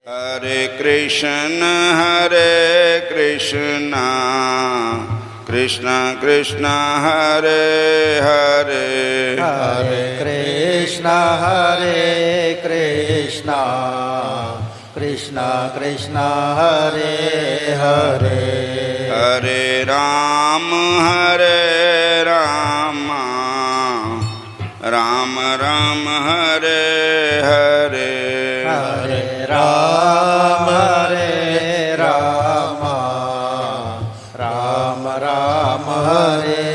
हरे कृष्ण कृष्ण कृष्ण हरे हरे, हरे कृष्ण कृष्ण कृष्ण हरे हरे, हरे राम राम राम हरे हरे, हरे राम राम राम हरे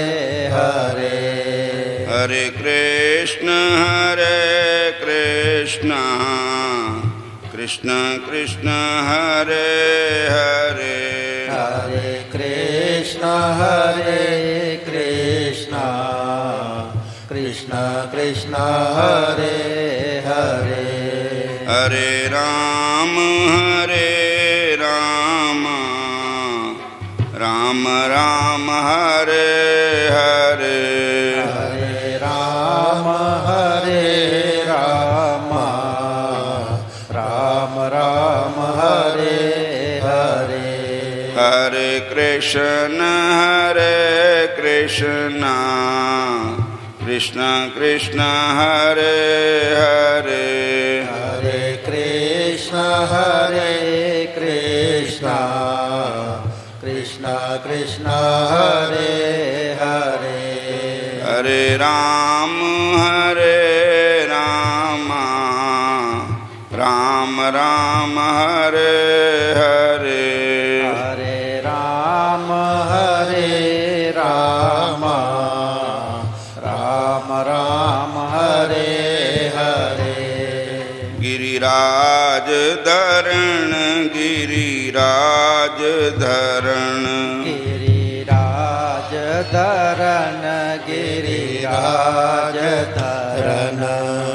हरे, हरे कृष्ण कृष्ण कृष्ण हरे हरे, हरे कृष्ण कृष्ण कृष्ण हरे हरे, हरे राम राम राम हरे हरे, हरे राम राम राम हरे हरे, हरे कृष्ण कृष्ण कृष्ण हरे हरे, हरे कृष्ण कृष्ण कृष्ण हरे हरे, हरे राम राम राम हरे हरे, हरे राम राम राम हरे हरे, गिरिराज धरण गिरिराज धरण,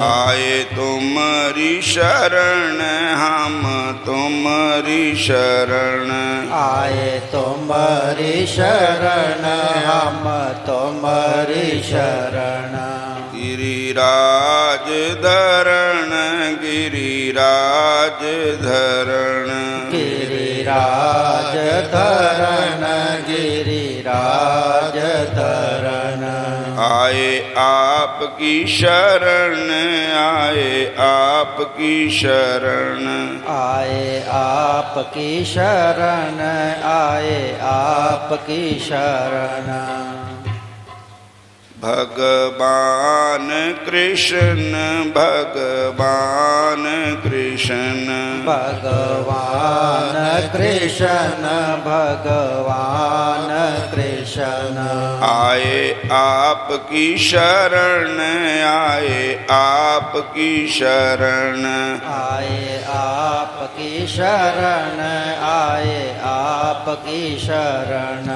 आए तुम्हारी शरण हम तुम्हारी शरण, आए तुम्हारी शरण हम तुम्हारी शरण, गिरिराज धरण गिरिराज धरण, गिरिराज धरण गिरिराज धरण, आए आपकी शरण आए आपकी शरण, आए आपकी शरण आए आपकी शरण, भगवान कृष्ण भगवान कृष्ण, भगवान कृष्ण भगवान कृष्ण, आए आपकी शरण आए आपकी शरण, आए आपकी शरण आए आपकी शरण,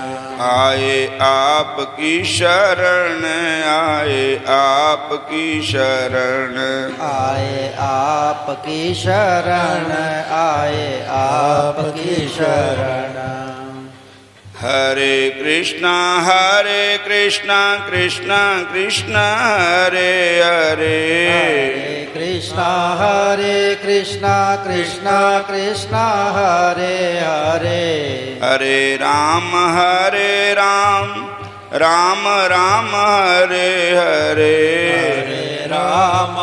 आए आपकी शरण आए आपकी शरण, आए आपकी शरण आए आपकी शरण, हरे कृष्णा कृष्णा कृष्णा हरे हरे, हरे कृष्णा कृष्णा कृष्णा हरे हरे, हरे राम राम राम हरे हरे, हरे राम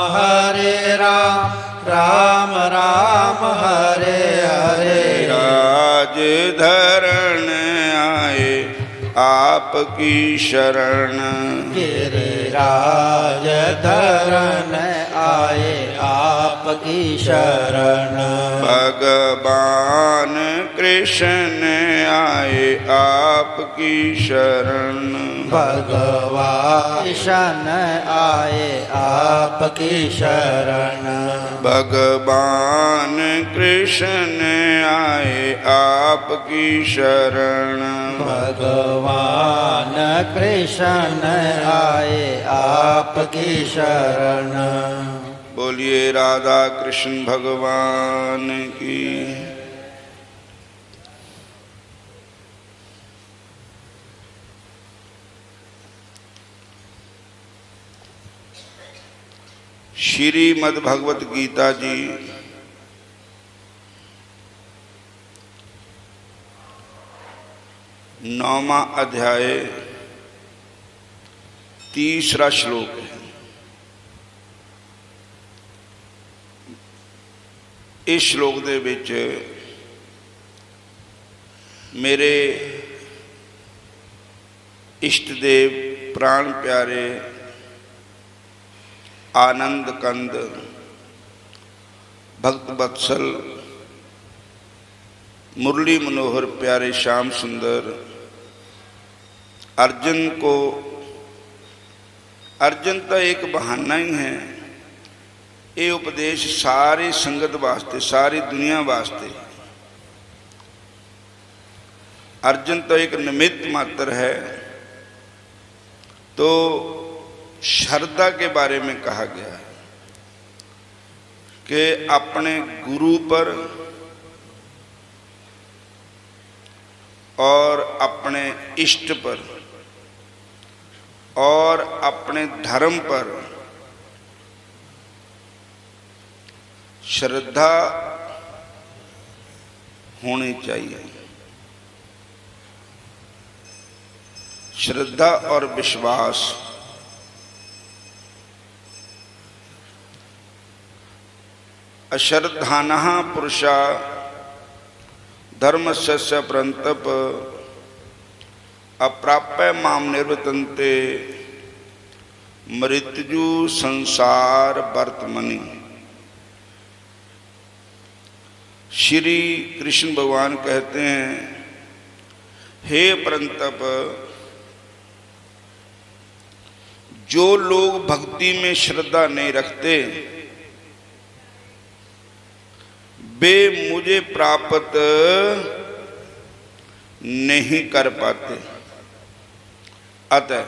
राम राम हरे हरे, राज धरण आए आपकी शरण, गिरिराज धरण आए आपकी शरण, भगवान कृष्ण आए आपकी शरण, भगवान कृष्ण आए आपकी शरण, भगवान कृष्ण आए आपकी शरण, भगवान कृष्ण आए आपकी शरण, बोलिए राधा कृष्ण भगवान की। श्रीमद् भगवत गीता जी 9वां अध्याय 3रा श्लोक है। इस श्लोक दे विच मेरे इष्ट देव प्राण प्यारे आनंद कंद भक्त वत्सल मुरली मनोहर प्यारे श्याम सुंदर अर्जन तो एक बहाना ही है। ये उपदेश सारी संगत वास्ते, सारी दुनिया वास्ते। अर्जन तो एक निमित्त मात्र है। तो श्रद्धा के बारे में कहा गया है कि अपने गुरु पर और अपने इष्ट पर और अपने धर्म पर श्रद्धा होनी चाहिए। श्रद्धा और विश्वास। अश्रद्धानः पुरुषा धर्मस्य परन्तप अप्राप्य माम निर्वर्तन्ते मृत्यु संसार वर्तमनि। श्री कृष्ण भगवान कहते हैं, हे परंतप, जो लोग भक्ति में श्रद्धा नहीं रखते वे मुझे प्राप्त नहीं कर पाते। अतः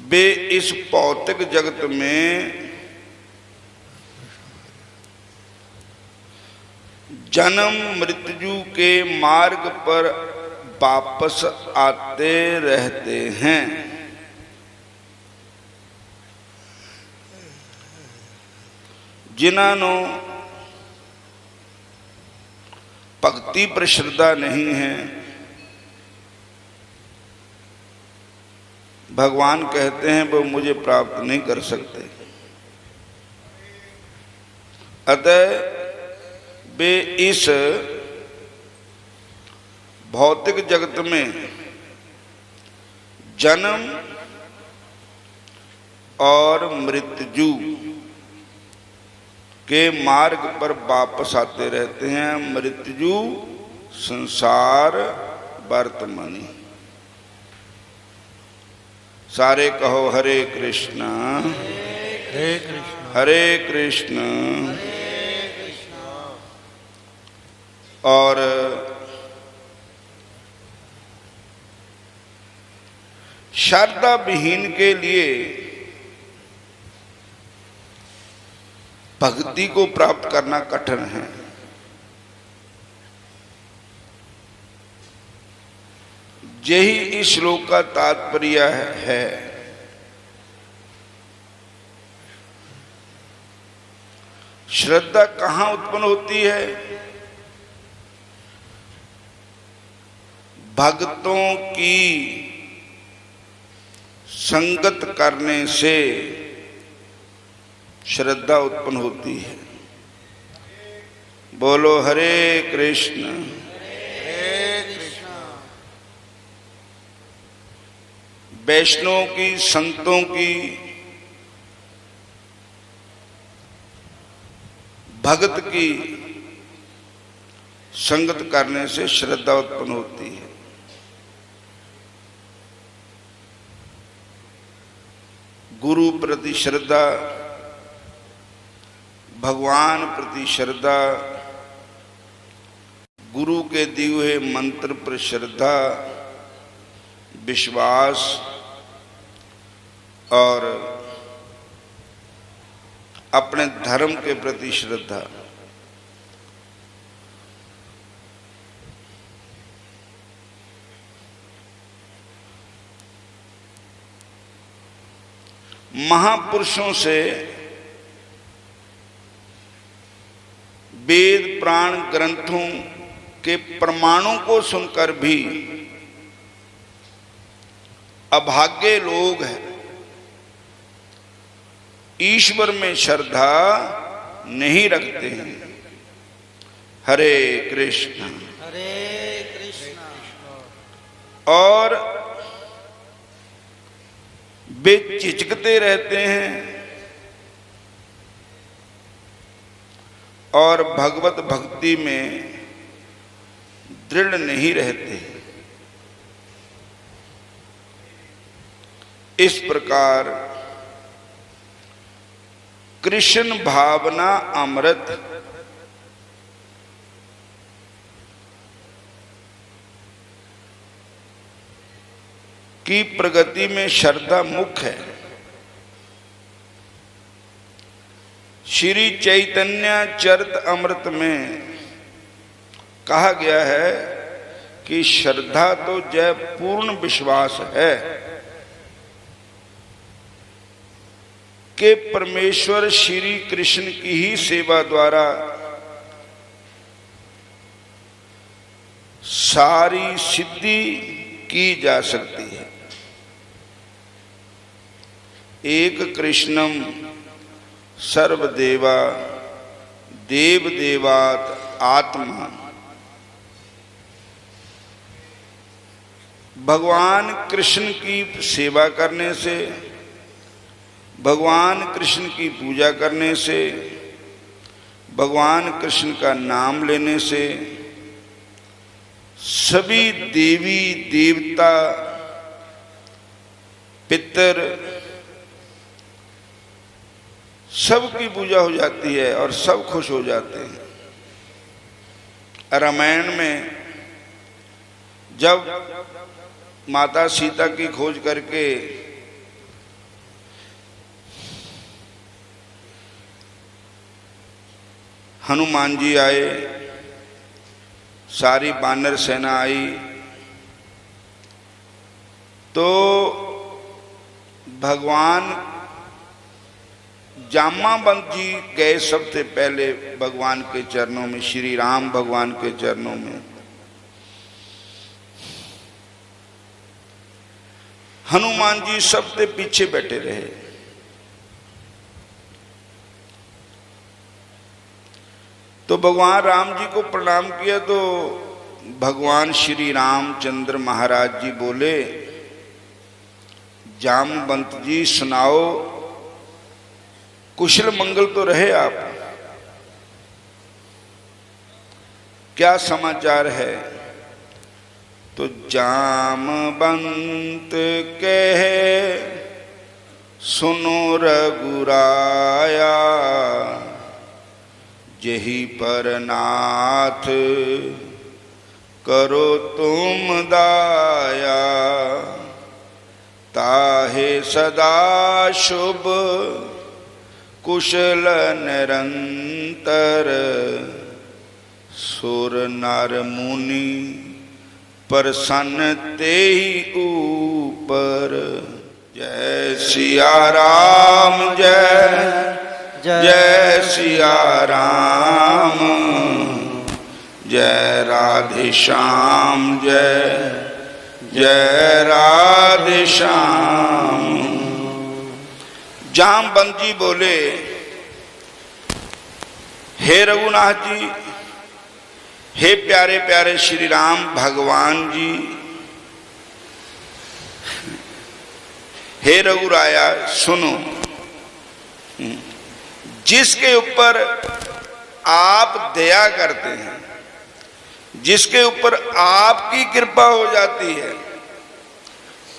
वे इस भौतिक जगत में जन्म मृत्यु के मार्ग पर वापस आते रहते हैं। जिन्होंने भक्ति पर श्रद्धा नहीं है, भगवान कहते हैं वो मुझे प्राप्त नहीं कर सकते। अतः वे इस भौतिक जगत में जन्म और मृत्यु के मार्ग पर वापस आते रहते हैं। मृत्यु संसार वर्तमानी। सारे कहो हरे कृष्णा हरे कृष्ण। और श्रद्धा विहीन के लिए भक्ति को प्राप्त करना कठिन है। यही इस श्लोक का तात्पर्य है। श्रद्धा कहाँ उत्पन्न होती है? भक्तों की संगत करने से श्रद्धा उत्पन्न होती है। बोलो हरे कृष्ण। वैष्णव की, संतों की, भगत की संगत करने से श्रद्धा उत्पन्न होती है। गुरु प्रति श्रद्धा, भगवान प्रति श्रद्धा, गुरु के दिए हुए मंत्र पर श्रद्धा, विश्वास और अपने धर्म के प्रति श्रद्धा। महापुरुषों से वेद प्राण ग्रंथों कि परमाणु को सुनकर भी अभागे लोग हैं, ईश्वर में श्रद्धा नहीं रखते हैं। हरे कृष्ण। और वे चिचकते रहते हैं और भगवत भक्ति में दृढ़ नहीं रहते। इस प्रकार कृष्ण भावना अमृत की प्रगति में श्रद्धा मुख्य है। श्री चैतन्य चरित अमृत में कहा गया है कि श्रद्धा तो जय पूर्ण विश्वास है कि परमेश्वर श्री कृष्ण की ही सेवा द्वारा सारी सिद्धि की जा सकती है। एक कृष्णम सर्वदेवा देव देवात आत्मा। भगवान कृष्ण की सेवा करने से, भगवान कृष्ण की पूजा करने से, भगवान कृष्ण का नाम लेने से सभी देवी देवता पितर सबकी पूजा हो जाती है और सब खुश हो जाते हैं। रामायण में जब माता सीता की खोज करके हनुमान जी आए, सारी वानर सेना आई, तो भगवान जामावंत जी गए सबसे पहले भगवान के चरणों में, श्री राम भगवान के चरणों में। हनुमान जी सबसे पीछे बैठे रहे। तो भगवान राम जी को प्रणाम किया तो भगवान श्री रामचंद्र महाराज जी बोले, जामवंत जी सुनाओ, कुशल मंगल तो रहे आप, क्या समाचार है? तो जामवंत कहे सुनो रघुराया, जही पर नाथ करो तुम दाया, ताहे सदा शुभ कुशल निरंतर, सुर नर मुनि प्रसन्न ते ही ऊपर। जय सिया राम जय जय सिया राम, जय राधे श्याम जय जय राधे श्याम। जामवंत जी बोले, हे रघुनाथ जी, हे प्यारे प्यारे श्री राम भगवान जी, हे रघुराया सुनो, जिसके ऊपर आप दया करते हैं, जिसके ऊपर आपकी कृपा हो जाती है,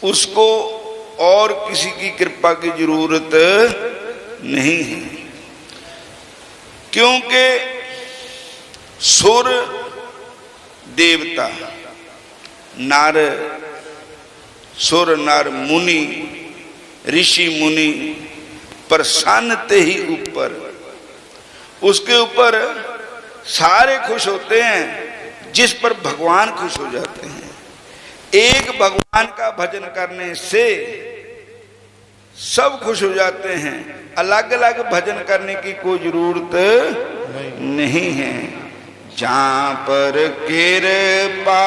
उसको और किसी की कृपा की जरूरत नहीं है। क्योंकि सुर देवता नर, सुर नर मुनि ऋषि मुनि प्रसन्न ते ही ऊपर, उसके ऊपर सारे खुश होते हैं जिस पर भगवान खुश हो जाते हैं। एक भगवान का भजन करने से सब खुश हो जाते हैं, अलग अलग भजन करने की कोई जरूरत नहीं है। जहाँ पर कृपा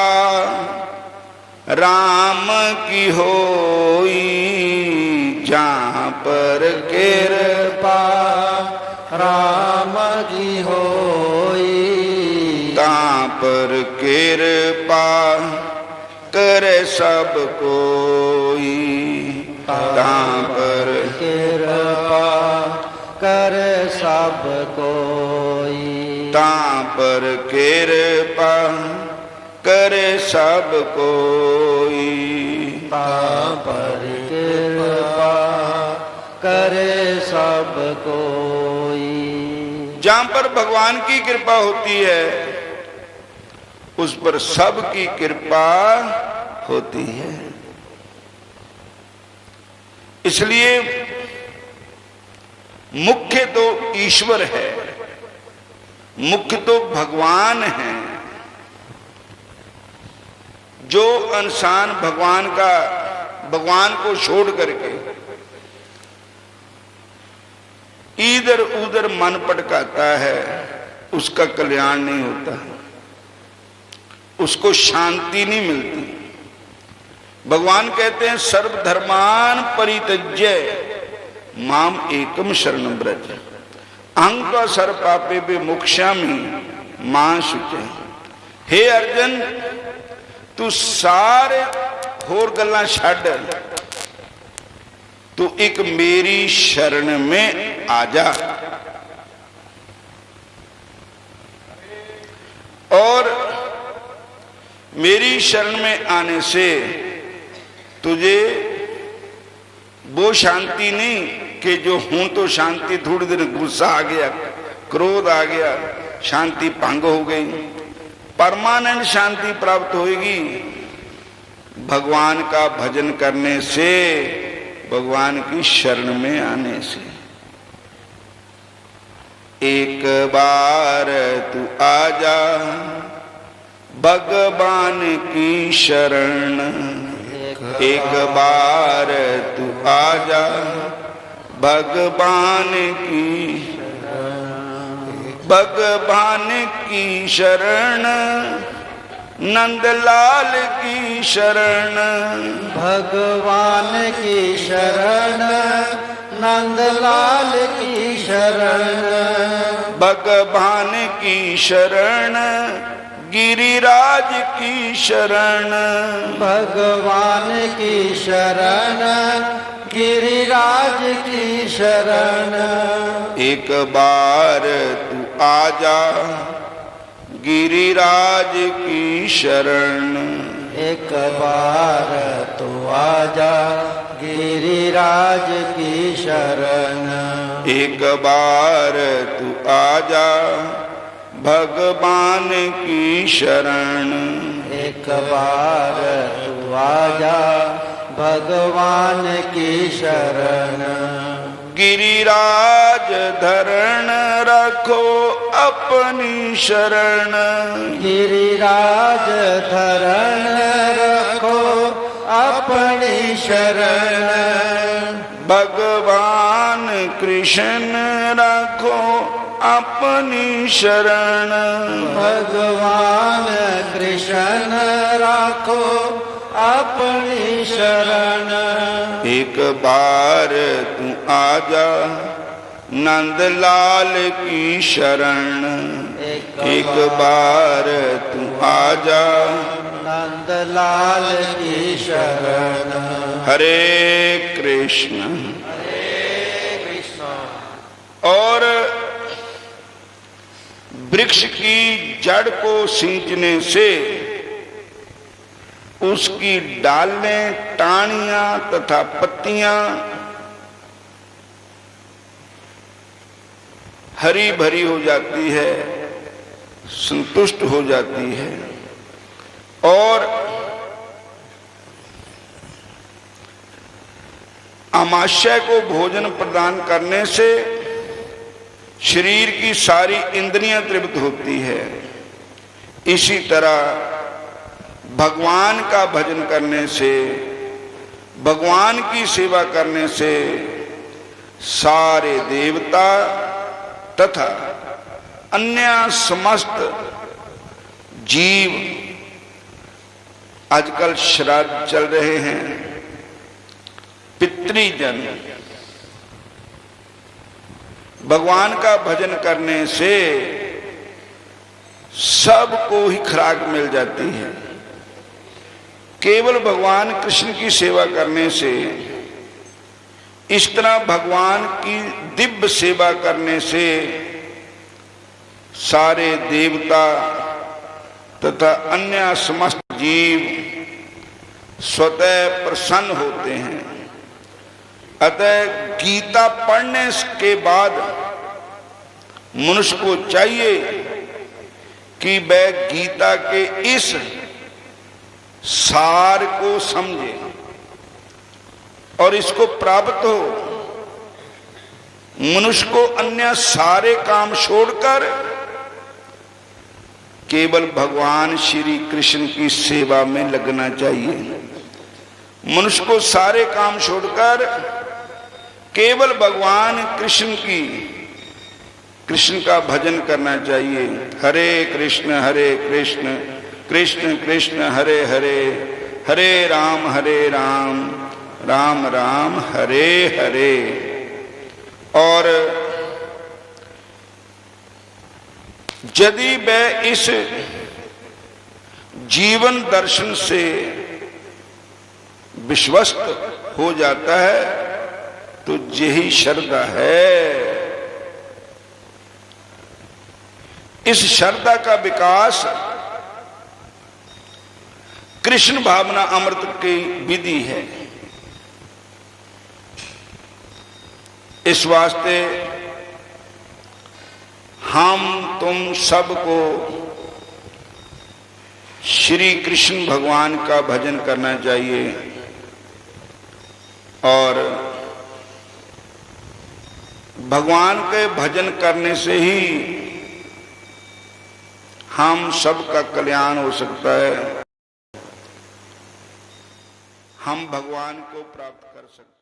राम की होई, जहाँ पर कृपा राम की होई, तहाँ पर कृपा करे सब कोई, तहाँ पर कृपा करे सब कोई, तहाँ पर कृपा करे सब कोई, तहाँ पर कृपा करे सब कोई। जहाँ पर भगवान की कृपा होती है उस पर सबकी कृपा होती है। इसलिए मुख्य तो ईश्वर है, मुख्य तो भगवान है। जो इंसान भगवान को छोड़ करके इधर उधर मन पटकाता है उसका कल्याण नहीं होता, उसको शांति नहीं मिलती। भगवान कहते हैं सर्वधर्मान परित्यज्य माम एकम शरणं व्रज अहं त्वा सर्वपापेभ्यो मोक्ष्यामि मां शुचे। हे अर्जुन, तू सारे होर गल्लां छड्ड, तू एक मेरी शरण में आ जा। और मेरी शरण में आने से तुझे वो शांति नहीं कि जो हूं तो शांति, थोड़ी देर गुस्सा आ गया, क्रोध आ गया, शांति भंग हो गई। परमानेंट शांति प्राप्त होगी भगवान का भजन करने से, भगवान की शरण में आने से। एक बार तू आजा भगवान की शरण, एक बार तू आजा भगवान की, भगवान की शरण, नंदलाल की शरण, भगवान की शरण, नंदलाल की शरण, भगवान की शरण, गिरिराज की शरण, भगवान की शरण, गिरिराज की शरण। एक बार तू आजा गिरिराज की शरण, एक बार तू आजा गिरिराज की शरण, एक बार तू आजा भगवान की शरण, एक बार तू आजा भगवान की शरण। गिरिराज धरण रखो अपनी शरण, गिरिराज धरण रखो अपनी शरण, भगवान कृष्ण रखो अपनी शरण, भगवान कृष्ण रखो अपनी शरण। एक बार तू आजा नंदलाल की शरण, एक बार तू आजा नंदलाल की शरण। हरे कृष्ण। और वृक्ष की जड़ को सींचने से उसकी डालें, टाहनियां तथा पत्तियां हरी भरी हो जाती है, संतुष्ट हो जाती है। और अमाशय को भोजन प्रदान करने से शरीर की सारी इंद्रियां तृप्त होती है। इसी तरह भगवान का भजन करने से, भगवान की सेवा करने से सारे देवता तथा अन्य समस्त जीव आजकल श्राद्ध चल रहे हैं, पितृजन, भगवान का भजन करने से सबको ही खुराक मिल जाती है। केवल भगवान कृष्ण की सेवा करने से, इस तरह भगवान की दिव्य सेवा करने से सारे देवता तथा अन्य समस्त जीव स्वतः प्रसन्न होते हैं। अतः गीता पढ़ने के बाद मनुष्य को चाहिए कि वह गीता के इस सार को समझे और इसको प्राप्त हो। मनुष्य को अन्य सारे काम छोड़कर केवल भगवान श्री कृष्ण की सेवा में लगना चाहिए। मनुष्य को सारे काम छोड़कर केवल भगवान कृष्ण का भजन करना चाहिए। हरे कृष्ण कृष्ण कृष्ण हरे हरे, हरे राम राम राम हरे हरे। और यदि वह इस जीवन दर्शन से विश्वस्त हो जाता है तो यही श्रद्धा है। इस श्रद्धा का विकास कृष्ण भावना अमृत की विधि है। इस वास्ते हम तुम सबको श्री कृष्ण भगवान का भजन करना चाहिए और भगवान के भजन करने से ही हम सबका कल्याण हो सकता है, हम भगवान को प्राप्त कर सकते हैं।